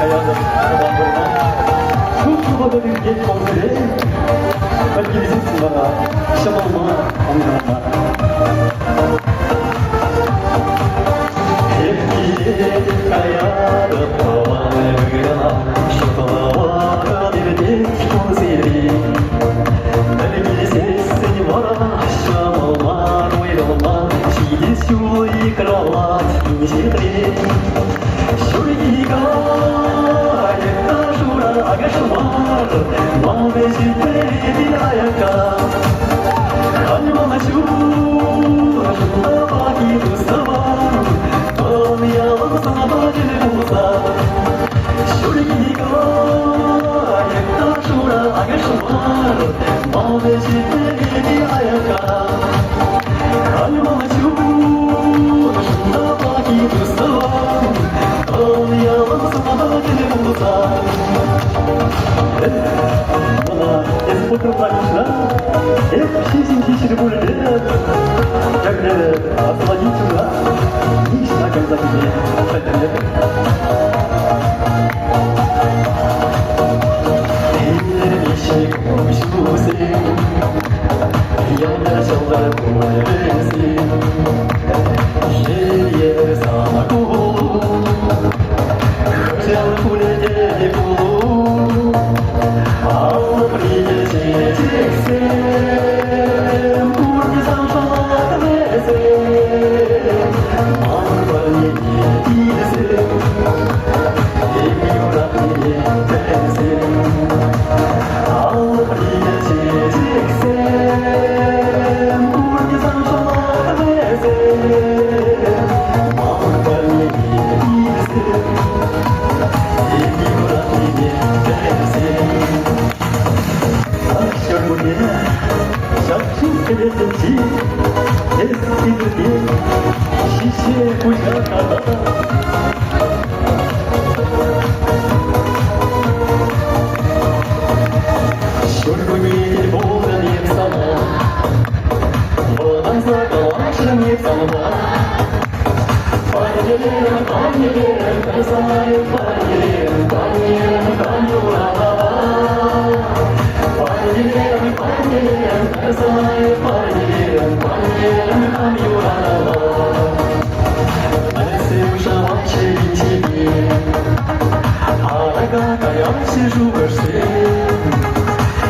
가야는 그만두나 춤추거든 게 공들에 빨리 있으마 시험마 공들마 예삐 가야는 더와를 그려나 슈퍼와 가디를 기본세리 날리 세스니 와라 시험마 노이로마 시기슈이 그라와 인시들이 쇼리기가 옛날수라 아가쇼마 마음의 실패비 아야까 가니마마 슈나 슈나바기 두사바 너미야 사바지를 보사 쇼리기가 옛날수라 아가쇼마 마음의 실패비 아야까 가니마마 슈나 슈나바기 두사바 Bana espotur planişler hep şişin bulur. Yakne asla gittiler. Hiç nakazda gibi fetherler. Ellerim işi komşusu. Yanlara çallar bulursun. Şeriye sana kulu. Kırşal kulede kulu. Ağlı çeksin. Kurgizan şalak versin. Marmara yedilsin. Emiyor ahliye versin. Ağlı çeksin. Kurgizan şalak versin. Marmara yedilsin. Emiyor ahliye versin. Akşamına şapşın kelezinci eskidi şişe kucakada Şurguni boğdan yetsana Boğdan sakalaşın yetsana Payyerim, payyerim, kazayım payyerim Payyerim, kanyurada Payyerim, payyerim, kazayım payyerim Payyerim, kanyurada Alesem şamak çeviçi Haraga kayaşı juvırsı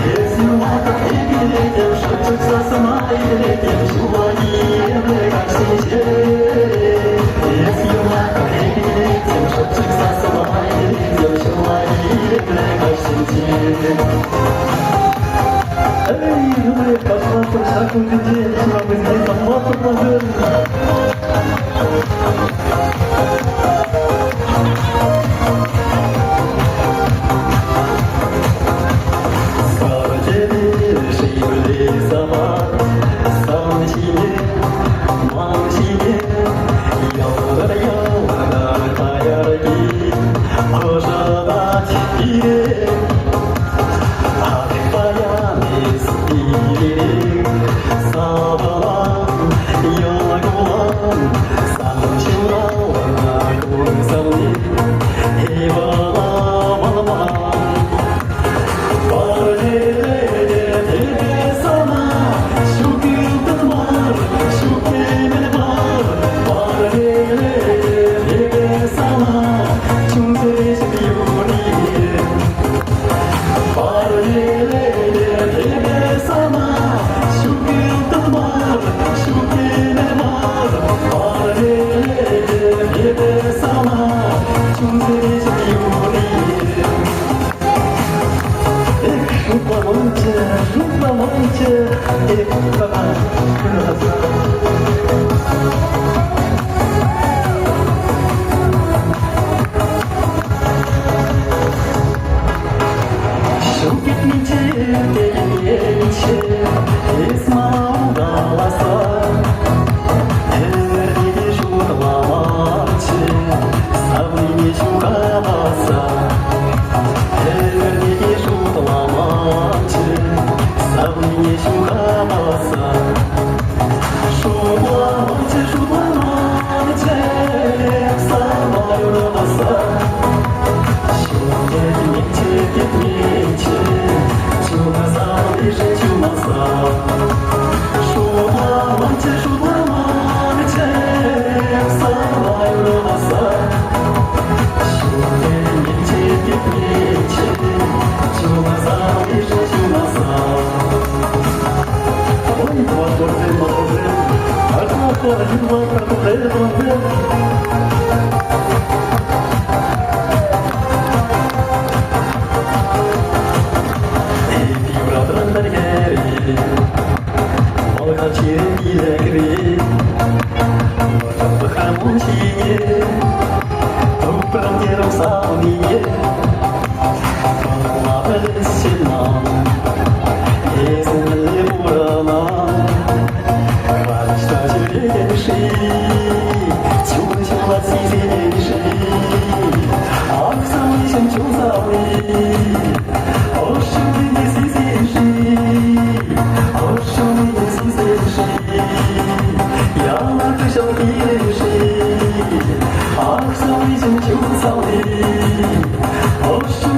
Yesim vaka egiletim Şıçık sasıma egiletim Şuvayim ve karşıcı Yesim vaka egiletim Şıçık sasıma egiletim Şuvayim ve karşıcı Эй, думаю, пожалуйста, в шагу людей, чтобы здесь аммату положили.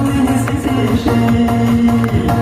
Sensation